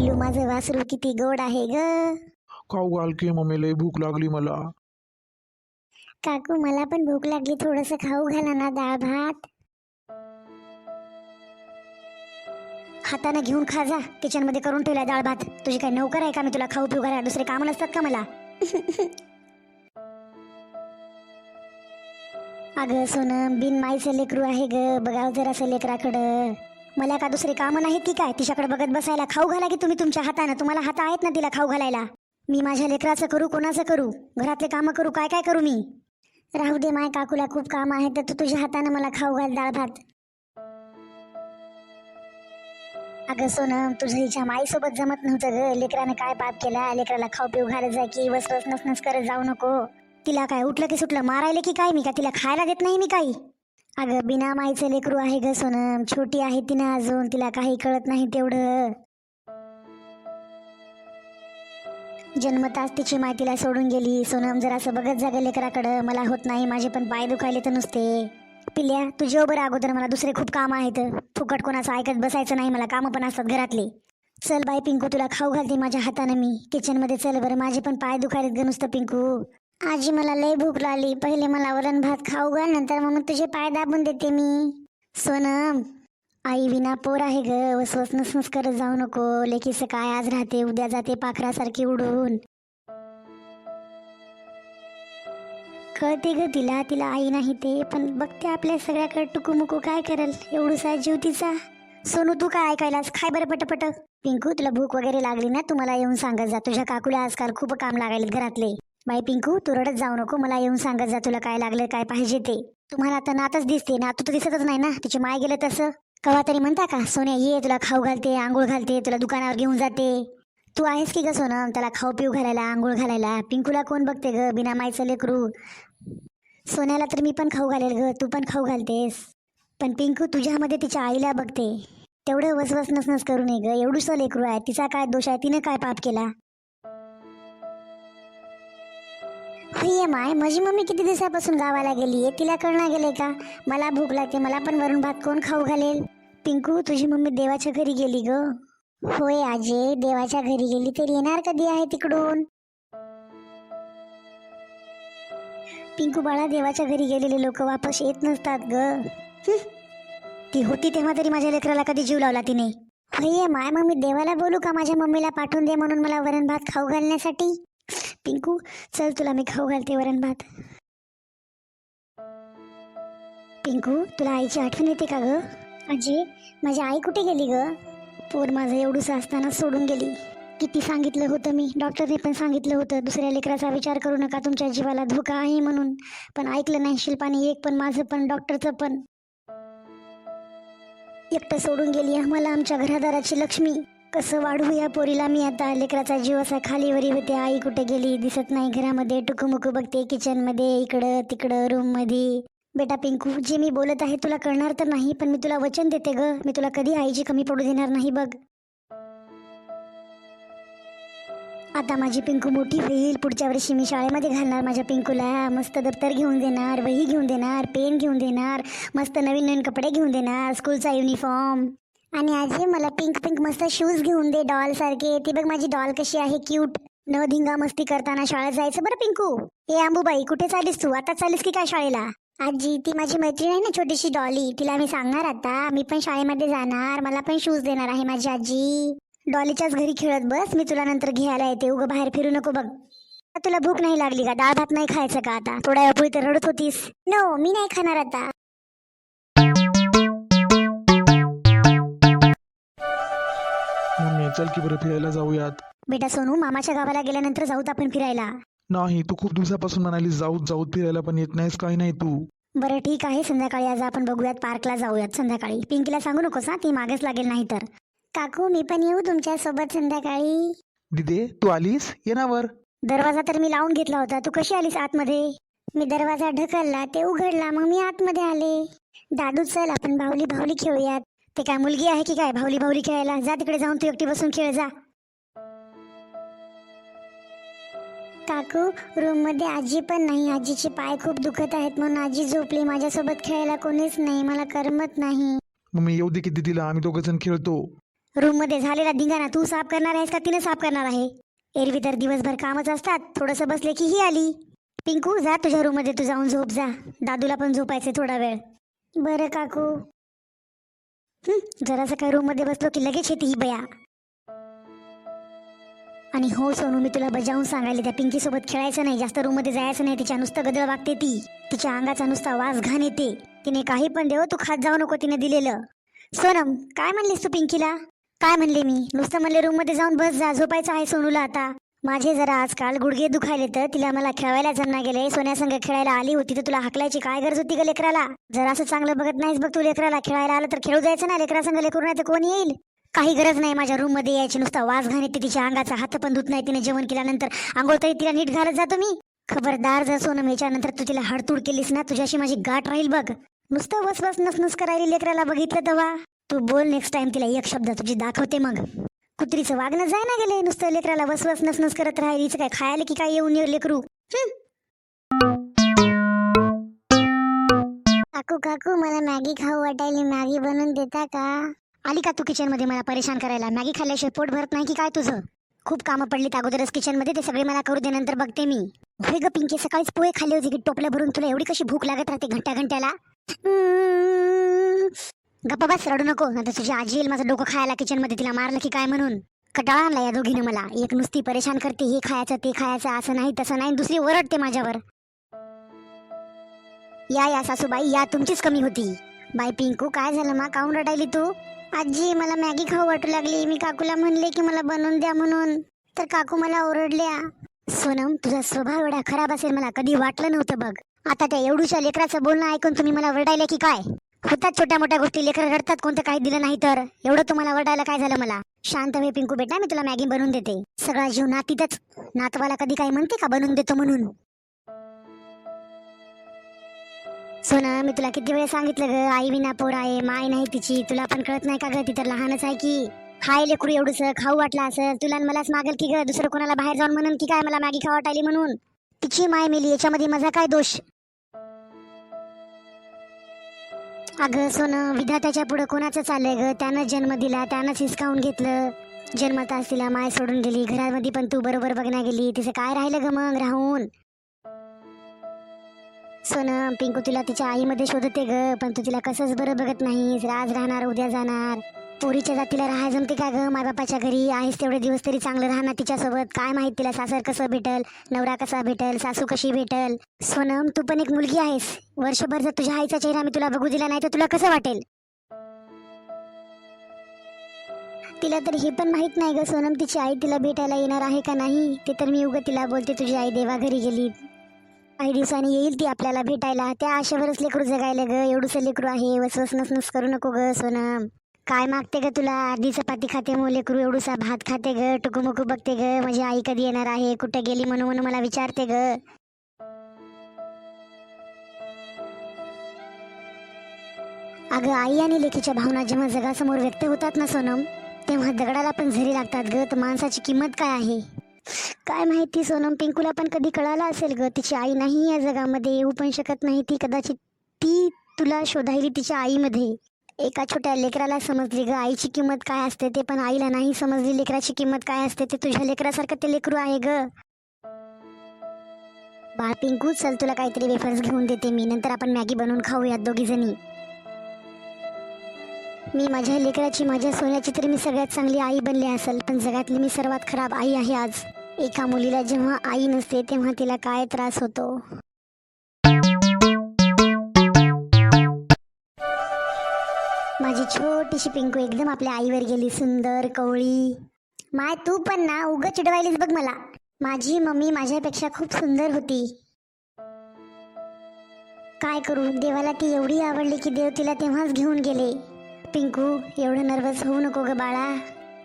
पिल्लू माझं वासरू किती गोड आहे ग. खाऊ घाल की मम्मी, लय भूक लागली मला. काकू मला पण भूक लागली, थोडस खाऊ घाला ना डाळ भात. हाताने घेऊन खा जा, किचन मध्ये करून ठेवलाय डाळ भात. तुझी काय नोकर आहे का मी तुला खाऊ पिऊ घाला? दुसरे काम नसतात का मला? अगं सोनम, बिन माईचं लेकरू आहे ग, बघाव जरासं लेकराकडं. मला का दुसरे काम नाहीत की काय तिच्याकडे बघत बसायला? खाऊ घाला की तुम्ही तुमच्या हातानं, तुम्हाला हात आहेत ना तिला खाऊ घालायला. मी माझ्या लेकराचं करू, कोणाचं करू? घरातले कामं करू, काय काय करू मी? राहू दे माय, काकूला खूप काम आहे तर तू तुझ्या हातानं मला खाऊ घाल डाळ भात. अगं सोनम, तुझं हिच्या माईसोबत जमत नव्हतं ग. लेकराने काय पाप केला? लेकराला खाऊ पिऊ घालत जाय की वसवस नसनस करत जाऊ नको. तिला काय उठलं की सुटलं मारायला की काय? मी का तिला खायला देत नाही मी काही? अगं बिना माईचं लेकरू आहे ग सोनम, छोटी आहे ती ना अजून, तिला काही कळत नाही तेवढं. जन्मताच तिची माय तिला सोडून गेली. सोनम जरासं बघत जा ग लेकराकडं. मला होत नाही, माझे पण पाय दुखायले तर नुसते. पिल्या तुझ्या बरं अगोदर, मला दुसरे खूप काम आहेत. फुकट कोणाचं ऐकत बसायचं नाही, मला कामं पण असतात घरातले. चल बाई पिंकू, तुला खाऊ घालते माझ्या हातानं मी. किचन मध्ये चल बरं, माझे पण पाय दुखायलेत ग नुसतं पिंकू. आजी मला लय भूक लागली, पहिले मला वरण भात खाऊ घाल, नंतर मग तुझे पाय दाबून देते मी. सोनम, आई विना पोर आहे ग, वसवस नसनस करत जाऊ नको. लेकीचं काय आज राहते उद्या जाते पाखरासारखी उडून. कळते ग तिला, तिला आई नाही ते, पण बघते आपल्या सगळ्याकडे टुकूमुकू काय करल एवढूसा जीव तिचा. सोनू तू काय ऐकायलास? खाय बरं पटपट. पिंकू तुला भूक वगैरे लागली ना, तुम्हाला येऊन सांगत जा. तुझ्या काकूला आजकाल खूप काम लागायलेत घरातले. बाई पिंकू तू रडत जाऊ नको, मला येऊन सांगत जा तुला काय लागलं काय पाहिजे ते. तुम्हाला आता नातच दिसते ना, तू तर दिसतच नाही ना. तिची माय गेलं तसं कवा तरी म्हणता का सोन्या ये तुला खाऊ घालते, आंघोळ घालते, तुला दुकानावर घेऊन जाते. तू आहेस की ग सोनम त्याला खाऊ पिऊ घालायला, आंघोळ घालायला? पिंकूला कोण बघते ग, बिना मायचं लेकरू. सोन्याला तर मी पण खाऊ घालेल ग, तू पण खाऊ घालतेस, पण पिंकू तुझ्यामध्ये तिच्या आईला बघते. तेवढं वसवस नसनस करू नये ग, एवढूसं लेकरू आहे, तिचा काय दोष आहे? तिने काय पाप केला? होय माय, माझी मम्मी किती दिवसापासून गावाला गेली आहे, तिला कळणार गेले का? मला भूक लागते, मला पण वरून भात कोण खाऊ घालेल? पिंकू तुझी मम्मी देवाच्या घरी गेली ग. होय आजे, देवाच्या घरी गेली तर येणार कधी आहे तिकडून? पिंकू बाळा, देवाच्या घरी गेलेले लोक वापस येत नसतात ग. ती होती तेव्हा तरी माझ्या लेकराला कधी जीव लावला तिने? होय माय, मग मी देवाला बोलू का माझ्या मम्मीला पाठवून दे म्हणून मला वरण भात खाऊ घालण्यासाठी? पिंकू चल तुला मी खाऊ घालते वरण भात. पिंकू तुला आईची आठवण येते का ग? आजी माझी आई कुठे गेली ग? पोर माझं एवढूसं असताना सोडून गेली. किती सांगितलं होतं मी, डॉक्टरने पण सांगितलं होतं दुसऱ्या लेकराचा विचार करू नका, तुमच्या जीवाला धोका आहे म्हणून, पण ऐकलं नाही शिल्पाने एक पण, माझं पण डॉक्टरचं पण. एकटं सोडून गेली आम्हाला आमच्या घरादाराची लक्ष्मी. कसं वाढवू या पोरीला मी आता? लेकराचा जीव असा खालीवरी होते. आई कुठे गेली दिसत नाही, घरामध्ये टुकूमुकू बघते, किचन मध्ये इकडं तिकडं रूम मध्ये. बेटा पिंकू जे मी बोलत आहे तुला कळणार तर नाही, पण मी तुला वचन देते ग, मी तुला कधी आईची कमी पडू देणार नाही बघ. आता माझी पिंकू मोठी होईल, पुढच्या वर्षी मी शाळेमध्ये घालणार माझ्या पिंकूला. मस्त दप्तर घेऊन देणार, वही घेऊन देणार, पेन घेऊन देणार, मस्त नवीन नवीन कपडे घेऊन देणार, स्कूलचा युनिफॉर्म. आणि आजी मला पिंक पिंक मस्त शूज घेऊन दे डॉल सारखे. ती बघ माझी डॉल कशी आहे क्यूट. न धिंगा मस्ती करताना शाळेत जायचं बरं पिंकू. ए अंबूबाई कुठे चालीस तू? आता चालीस की काय शाळेला? आजी ती माझी मैत्रीण आहे ना छोटीशी डॉली, तिला मी सांगणार आता मी पण शाळेमध्ये जाणार, मला पण शूज देणार आहे माझी आजी. डॉलीच्याच घरी खेळत बस, मी तुला नंतर घ्यायला येते, उगं बाहेर फिरू नको बघ. तुला भूक नाही लागली का? डाळ भात नाही खायचं का आता? थोड्या वेळ तर रडत होतीस. नो मी नाही खाणार आता. मम्मी चल की बरं फिरायला जाऊयात. बेटा सोनू, मामाच्या गावाला गेल्यानंतर जाऊत आपण फिरायला. नाही, तू खूप दिवसापासून म्हणाली जाऊत जाऊत फिरायला, पण येत नाहीस काही नाही तू. बरं ठीक आहे, संध्याकाळी आज आपण बघूयात, पार्कला जाऊयात संध्याकाळी. पिंकीला सांगू नकोस हा, ती मागेच लागेल नाही तर. काकू मी पण येऊ तुमच्या सोबत संध्याकाळी? दिदे तू आलीस, ये ना वर. दरवाजा तर मी लावून घेतला होता, तू कशी आलीस आतमध्ये? मी दरवाजा ढकलला, ते उघडला, मग मी आतमध्ये आले. दादू चल आपण भावली भावली खेळूयात. ते काय मुलगी आहे की काय भावली भावली खेळायला? जा तिकडे जाऊन तू एकटी बसून खेळ जा. काकू रूम मध्ये आजी पण नाही, आजीचे पाय खूप दुखत आहेत म्हणून आजी झोपली, माझ्यासोबत खेळायला कोणीच नाही, मला करमत नाही. मम्मी येऊ दे की दीदीला, आम्ही दोघं जण खेळतो. रूम मध्ये झालेला धिंगाणा तू साफ करणार आहेस का तिने साफ करणार आहे? एरवी तर दिवसभर कामच असतात, थोडंसं बसले की ही आली. पिंकू जा तुझ्या रूम मध्ये, तू जाऊन झोप जा. दादूला पण झोपायचे थोडा वेळ. बरं काकू. जरासं काय रूम मध्ये बसलो की लगेच येते ही बया. आणि हो सोनू, मी तुला बजावून सांगायला त्या पिंकी सोबत खेळायचं नाही, जास्त रूम मध्ये जायचं नाही. तिच्या नुसतं गदळ वागते ती. तिच्या अंगाचा नुसता वास घाण येते. तिने काही पण देव, तू खात जाऊ नको तिने दिलेलं. सोनम काय म्हणलीस तू पिंकीला? काय म्हणले मी? नुसतं म्हणले रूम मध्ये जाऊन बस जा, झोपायचं आहे सोनूला आता. माझे जरा आजकाल गुडघे दुखायले तर तिला मला खेळायला जमना गेले. सोन्यासंग खेळायला आली होती तर तुला हाकलायची काय गरज होती ग लेकराला? जरा असं चांगलं बघत नाहीस बघ तू लेकराला. खेळायला आलं तर खेळू जायचं ना, लेकरासंग लेकरू नाही तर कोण येईल? काही गरज नाही माझ्या रूम मध्ये यायची. नुसता वास घाण येते तिच्या अंगाचा. हात पण धुत नाही तिने जेवण केल्यानंतर. आंघोळ तरी तिला नीट घालत जातो मी. खबरदार जर सोनम याच्यानंतर तू तिला हाडतूड केलीस ना, तुझ्याशी माझी गाठ राहील बघ. नुसतं वसवस नसनस करायला लेकराला बघितलं तेव्हा. तू बोल नेक्स्ट टाइम तिला एक शब्द तुझी दाखवते मग. कुत्रीचं वागणं जाय ना गेले, नुसतं लेकराला वसवस नसनस करत राहिलीच काय? खायला की काय येऊन लेकरू? काकू काकू मला मॅगी खाऊ वाटायली, मॅगी बनवून देता का? आली का तू किचन मध्ये मला परेशान करायला? मॅगी खाल्ल्याशिवाय पोट भरत नाही की काय तुझं? खूप कामं पडलीत अगोदरच किचन मध्ये, ते सगळे मला करू दे, नंतर बघते मी. होय ग पिंकी, सकाळीच पोहे खाल्ले होते की टोपल्या भरून. तुला एवढी कशी भूक लागत राहते घंट्या घंट्याला? गप्पा बस, रडू नको. नंतर तुझी आजी येईल माझं डोकं खायला किचन मध्ये, तिला मारलं की काय म्हणून. कटाळा आणला या दोघीनं मला. एक नुसती परेशान करते, हे खायचं ते खायचं, असं नाही तसं नाही, दुसरी ओरडते माझ्यावर. या सासूबाई या, तुमचीच कमी होती. बाई पिंकू काय झालं मा, काऊन रडायली तू? आजी मला मॅगी खाऊ वाटू लागली. मी काकूला म्हणले की मला बनवून द्या म्हणून, तर काकू मला ओरडल्या. सोनम तुझा स्वभाव एवढा खराब असेल मला कधी वाटलं नव्हतं बघ. आता त्या एवढूशा लेकराचं बोलणं ऐकून तुम्ही मला वरडायला की काय? होतात छोट्या मोठ्या गोष्टी, लेकरं रडतात कोणतं काही दिलं नाही तर. एवढं तुम्हाला वरडायला काय झालं मला? शांत वे पिंकू बेटा, मी तुला मॅगी बनवून देते. सगळा जीव नातीतच. नातवाला कधी काय म्हणते का बनवून देतो म्हणून? सोना मी तुला किती वेळ सांगितलं ग, आई विना पोर आहे, माय नाही तिची. तुला पण कळत नाही का ग? ती तर लहानच आहे की. हाय लेकरू एवढंच खाऊ वाटला असं तुला आणि मलाच मागेल की ग? दुसरं कोणाला बाहेर जाऊन म्हणून की काय मला मॅगी खाऊ वाटायली म्हणून? तिची माय मेली, याच्यामध्ये माझा काय दोष? अगं सोनं, विधात्याच्या पुढे कोणाचं चाललंय ग? त्यानं जन्म दिला, त्यानंच हिसकावून घेतलं. जन्मताच तिला माय सोडून गेली, घरामध्ये पण तू बरोबर बघण्या गेली. तिचं काय राहिलं ग मग राहून? सोनम पिंकू तुला तिच्या आईमध्ये शोधते ग, पण तू तिला कसंच बरं बघत नाहीस. आज राहणार उद्या जाणार. पोरीच्या जातीला राहाय जमते का ग? मायबापाच्या घरी आहेस तेवढे दिवस तरी चांगलं राहणार तिच्यासोबत. काय माहित तिला सासर कसं भेटल, नवरा कसा भेटल, सासू कशी भेटल. सोनम तू पण एक मुलगी आहेस. वर्षभर जर तुझ्या आईचा चेहरा मी तुला बघू दिला नाही तर तुला कसं वाटेल? तिला तर हे पण माहित नाही ग सोनम, तिची आई तिला भेटायला येणार आहे का नाही. ते तर मी उगं तिला बोलते तुझी आई देवाघरी गेली, काही दिवसांनी येईल ती आपल्याला भेटायला. त्या आशेवरच लेकरू जगायला ग. एवढंसं लेकरू आहे, वसवस नसनस करू नको ग सोनम. काय मागते ग तुला? अर्धी चपाती खाते मग लेकरू, एवढूसा भात खाते ग. टुकूमुकू बघते ग माझी आई कधी येणार आहे, कुठे गेली म्हणून मला विचारते ग. अगं आई आणि लेकीच्या भावना जेव्हा जगासमोर व्यक्त होतात ना सोनम, तेव्हा दगडाला पण झरी लागतात ग. तर माणसाची किंमत काय आहे काय माहिती सोनम. पिंकूला पण कधी कळालं असेल ग, तिची आई नाही या जगामध्ये, येऊ पण शकत नाही ती. कदाचित ती तुला शोधायली तिच्या आईमध्ये. एका छोट्या लेकराला समजली ग आईची किंमत काय असते ते, पण आईला नाही समजली लेकराची किंमत काय असते ते. तुझ्या लेकरासारखं ते लेकरू आहे ग. बाळ पिंकू चल, तुला काहीतरी वेफर्स घेऊन देते मी, नंतर आपण मॅगी बनवून खाऊयात दोघी जणी. मी माझ्या लेकराची, माझ्या सोन्याची तरी मी सगळ्यात चांगली आई बनली असेल, पण जगातली मी सर्वात खराब आई आहे आज. एका मुलीला जेव्हा आई नसते तेव्हा तिला काय त्रास होतो. माझी छोटीशी पिंकू एकदम आपल्या आईवर गेली, सुंदर कवळी. माय तू पण ना उगं चिडवायलीस बघ मला. माझी मम्मी माझ्यापेक्षा खूप सुंदर होती. काय करू, देवाला ती एवढी आवडली की देव तिला तेव्हाच घेऊन गेले. पिंकू एवढं नर्वस होऊ नको ग बाळा,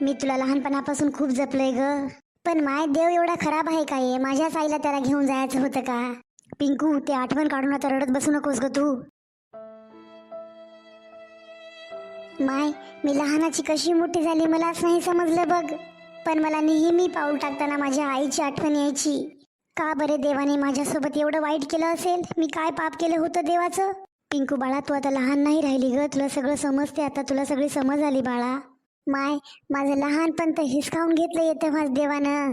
मी तुला लहानपणापासून खूप जपलंय ग. पण माय देव एवढा खराब आहे काय? माझ्याच आईला त्याला घेऊन जायचं होतं का? पिंकू ते आठवण काढून आता रडत बसू नकोस ग तू. माय मी लहानाची कशी मोठी झाली मलाच नाही समजलं बघ. पण मला नेहमी पाऊल टाकताना माझ्या आईची आठवण यायची. का बरे देवाने माझ्यासोबत एवढं वाईट केलं असेल? मी काय पाप केलं होतं देवाचं? पिंकू बाळा तू आता लहान नाही राहिली ग, तुला सगळं समजते आता, तुला सगळी समज आली बाळा. माय, माझं लहानपण तर हिसकावून घेतलं तेव्हाच देवानं.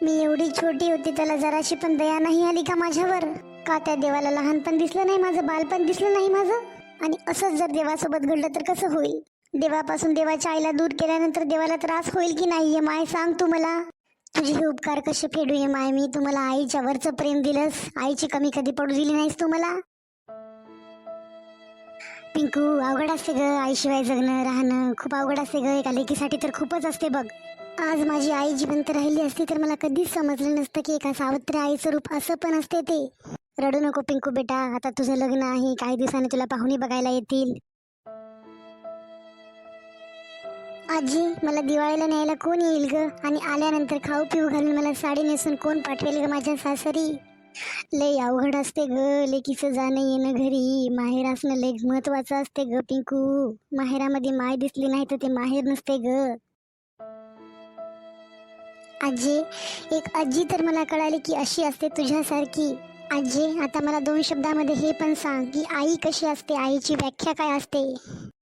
मी एवढी छोटी होती, त्याला जराशी पण दया नाही आली का माझ्यावर? का त्या देवाला लहानपण दिसलं नाही माझं, बालपण दिसलं नाही माझं? आणि असंच जर देवासोबत घडलं तर कसं होईल? देवापासून देवाच्या आईला दूर केल्यानंतर देवाला त्रास होईल की नाही माय, सांग तू मला. तुझे हे उपकार कसे फेडू ये माय मी? तुम्हाला आईच्या वरचं प्रेम दिलंस, आईची कमी कधी पडू दिली नाहीस तू मला. पिंकू, अवघड असते ग आईशिवाय जगणं राहणं, खूप अवघड असते ग. एका लेकीसाठी तर खूपच असते बघ. आज माझी आई जिवंत राहिली असती तर मला कधीच समजलं नसतं की एका सावत्र आईचं रूप असं पण असते ते. रडू नको पिंकू बेटा, आता तुझं लग्न आहे, काही दिवसांनी तुला पाहुणे बघायला येतील. आजी, मला दिवाळीला न्यायला कोण येईल ग? आणि आल्यानंतर खाऊ पिऊ घालून मला साडी नेसून कोण पाठवेल ग माझ्या सासरी? लय अवघड असते ग लेकीचं जाणं येणं घरी. माहेर असणं लय महत्वाचं असते ग पिंकू. माहेरामध्ये माय दिसली नाही तर ते माहेर नसते ग. आजी, एक आजी तर मला कळाली की अशी असते तुझ्यासारखी. आजी, आता मला 2 शब्दामध्ये हे पण सांग की आई कशी असते, आईची व्याख्या काय असते?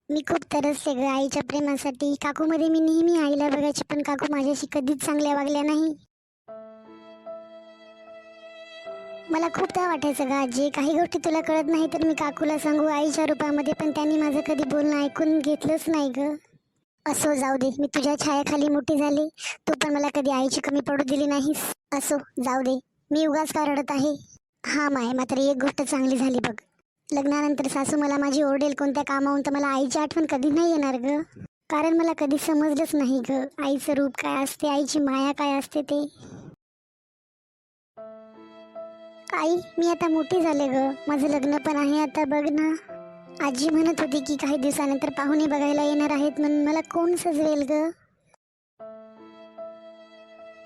मी खूप तरसते ग आईच्या प्रेमासाठी. काकूमध्ये मी नेहमी आईला बघायची, पण काकू माझ्याशी कधीच चांगल्या वागल्या नाही. मला खूप त्या वाटायचं ग आजी, काही गोष्टी तुला कळत नाही तर मी काकूला सांगू आईच्या रूपामध्ये, पण त्यांनी माझं कधी बोलणं ऐकून घेतलंच नाही ग. असो, जाऊ दे, मी तुझ्या छायाखाली मोठी झाली, तू पण मला कधी आईची कमी पडू दिली नाहीस. असो, जाऊ दे, मी उगाच का रडत आहे? हा माय, मात्र एक गोष्ट चांगली झाली बघ. लग्नानंतर सासू मला माझी ओरडेल कोणत्या कामावून, तर मला आईची आठवण कधी नाही येणार ग. कारण मला कधी समजलंच नाही ग आईचं रूप काय असते, आईची माया काय असते ते. आई, मी आता मोठी झाले ग, माझं लग्न पण आहे आता बघ ना. आजी म्हणत होती की काही दिवसानंतर पाहुणे बघायला येणार आहेत, म्हणून मला कोण सजवेल ग?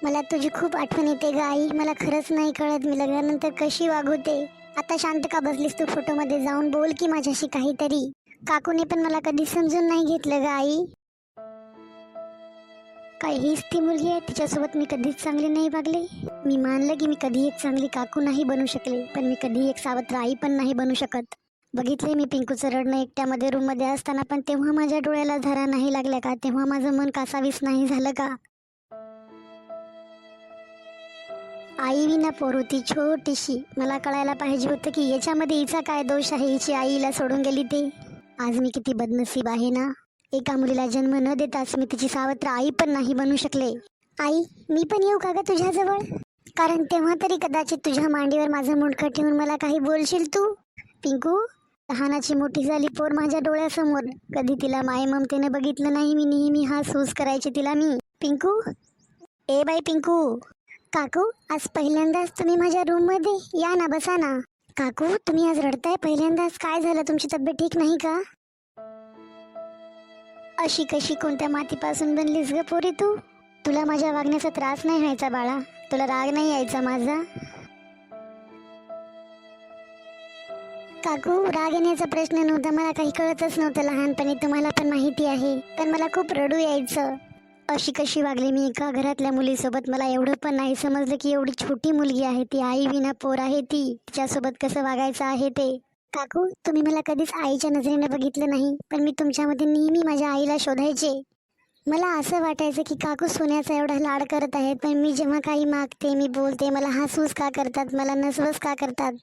मला तुझी खूप आठवण येते ग आई. मला खरंच नाही कळत मी लग्नानंतर कशी वागवते. आता शांत का बसलीस तू? फोटोमध्ये जाऊन बोल की माझ्याशी काहीतरी. काकूने पण मला कधी समजून नाही घेतलं ग आई. काय हीच ती मुलगी आहे, तिच्यासोबत मी कधीच चांगली नाही वागले? मी मानलं की मी कधी एक चांगली काकू नाही बनू शकले, पण मी कधी एक सावत्र आई पण नाही बनू शकत. बघितले मी पिंकूचं रडणं एकट्यामध्ये रूममध्ये असताना, पण तेव्हा माझ्या डोळ्याला धरा नाही लागल्या का? तेव्हा माझं मन कासावीस नाही झालं का? आई विना पोर होती छोटीशी. मला कळायला पाहिजे होतं की याच्यामध्ये हिचा काय दोष आहे, हिची आईला सोडून गेली ते. आज मी किती बदनसीब आहे ना. एका मुलीला जन्म न देताच मी तिची सावत्र आई पण नाही बनू शकले. आई, मी पण येऊ का ग तुझ्याजवळ? कारण तेव्हा तरी कदाचित तुझ्या मांडीवर माझं मुंडकं ठेवून मला काही बोलशील तू. पिंकू, लहानाची मोठी झाली पोर माझ्या डोळ्यासमोर. कधी तिला माय ममतेने बघितलं नाही मी, नेहमी हास हुस करायचे तिला मी. पिंकू, ए बाई पिंकू. काकू, आज पहिल्यांदाच तुम्ही माझ्या रूम मध्ये? या ना, बसा ना. काकू, तुम्ही आज रडताय पहिल्यांदाच? काय झालं, तुमची तब्येत ठीक नाही का? अशी कशी कोणत्या मातीपासून बनलीस ग पोरी तू? तुला माझ्या वागण्याचा त्रास नाही व्हायचा बाळा? तुला राग नाही यायचा माझा? काकू, राग येण्याचा प्रश्न नव्हता, मला काही कळतच नव्हतं लहानपणी, तुम्हाला पण माहिती आहे. पण मला खूप रडू यायचं. अशी कशी वागली मी एका घरातल्या मुलीसोबत? मला एवढं पण नाही समजलं की एवढी छोटी मुलगी आहे ती, आई विना पोर आहे ती, तिच्यासोबत कसं वागायचं आहे ते. काकू, तुम्ही मला कधीच आईच्या नजरेने बघितलं नाही, पण मी तुमच्यामध्ये नेहमी माझ्या आईला शोधायचे. मला असं वाटायचं की काकू सोन्याचा एवढा लाड करत आहेत, पण मी जेव्हा काही मागते, मी बोलते, मला हासूस का करतात, मला नसवस का करतात?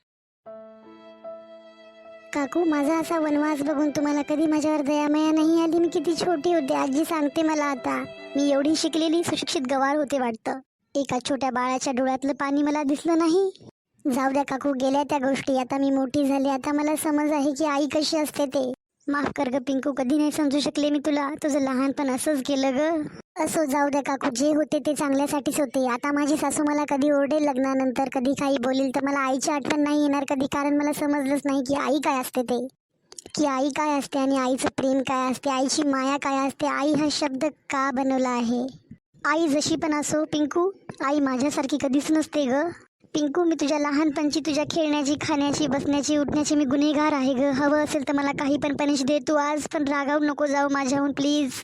काकू, माझा असा वनवास बघून तुम्हाला कधी माझ्यावर दयामाया नाही आली? मी किती छोटी होते, आजी सांगते मला आता. मी एवढी शिकलेली सुशिक्षित गवार होते वाटतं. एका छोट्या बाळाच्या डोळ्यातलं पाणी मला दिसलं नाही. जाऊ द्या काकू, गेल्या त्या गोष्टी. आता मी मोठी झाली, आता मला समज आहे की आई कशी असते ते. माफ कर ग पिंकू, कधी नाही समजू शकले मी तुला. तुझं लहानपण असंच गेलं ग. असो, जाऊ द्या काकू, जे होते ते चांगल्यासाठीच होते. आता माझी सासू मला कधी ओरडेल लग्नानंतर, कधी काही बोलेल, तर मला आईची आठवण नाही येणार कधी, कारण मला समजलंच नाही की आई काय असते ते, की आई काय असते आणि आईचं प्रेम काय असते, आईची माया काय असते. आई हा शब्द का बनवला आहे? आई जशी पण असो पिंकू, आई माझ्यासारखी कधीच नसते ग. पिंकू, मी तुझ्या लहानपणची, तुझ्या खेळण्याची, खाण्याची, बसण्याची, उठण्याची मी गुन्हेगार आहे ग. हवं असेल तर मला काही पण पनिश दे तू आज, पण रागावू नको जाऊ माझ्याहून प्लीज.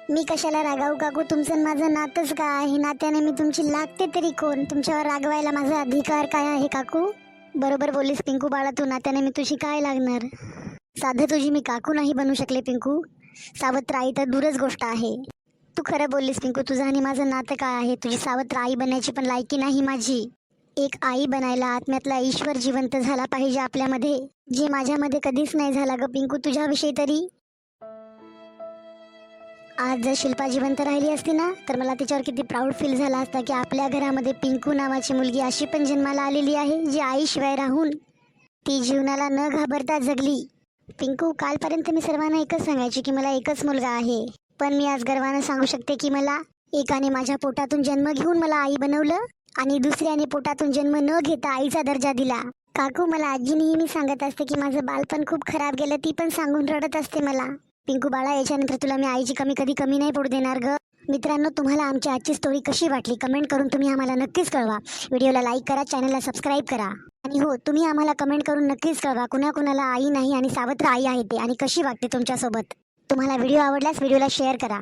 मी कशाला रागावू काकू? तुमचं माझं नातंच काय आहे? नात्याने मी तुमची लागते तरी कोण? तुमच्यावर रागवायला माझा अधिकार काय आहे काकू? बरोबर बोललीस पिंकू बाळा तू, नात्याने मी तुझी काय लागणार? साधं तुझी मी काकू नाही बनू शकले पिंकू. सावत्र आई तर दूरच गोष्ट आहे. तू खरं बोललीस पिंकू. तुझं आणि माझं नातं काय आहे? तुझी सावत्र आई बनण्याची पण लायकी नाही माझी. एक आई बनायला आत्म्यातला ईश्वर जिवंत झाला पाहिजे आपल्यामध्ये, जे माझ्यामध्ये कधीच नाही झाला ग पिंकू. तुझ्याविषयी तरी आज जर शिल्पा जिवंत राहिली असती ना, तर मला तिच्यावर किती प्राऊड फील झाला असता की आपल्या घरामध्ये पिंकू नावाची मुलगी अशी पण जन्माला आलेली आहे, जी आईशिवाय राहून ती जीवनाला न घाबरता जगली. पिंकू, कालपर्यंत मी सर्वांना एकच सांगायची की मला एकच मुलगा आहे, पण मी आज गर्वानं सांगू शकते की मला एकाने माझ्या पोटातून जन्म घेऊन मला आई बनवलं आणि दुसऱ्याने पोटातून जन्म न घेता आईचा दर्जा दिला. काकू, मला आजी नेहमी सांगत असते की माझं बालपण खूप खराब गेलं. ती पण सांगून रडत असते मला. पिंकू बाळा, याच्यानंतर तुला मी आईची कमी नाही पडू देणार ग. मित्रांनो, तुम्हाला आमची आजची स्टोरी कशी वाटली कमेंट करून तुम्ही आम्हाला नक्कीच कळवा. व्हिडिओला लाईक करा, चॅनलला सबस्क्राईब करा आणि हो, तुम्ही आम्हाला कमेंट करून नक्कीच कळवा कुणाकुणाला आई नाही आणि सावत्र आई आहे ते, आणि कशी वाटते तुमच्यासोबत. तुम्हाला व्हिडिओ आवडल्यास व्हिडिओला शेअर करा.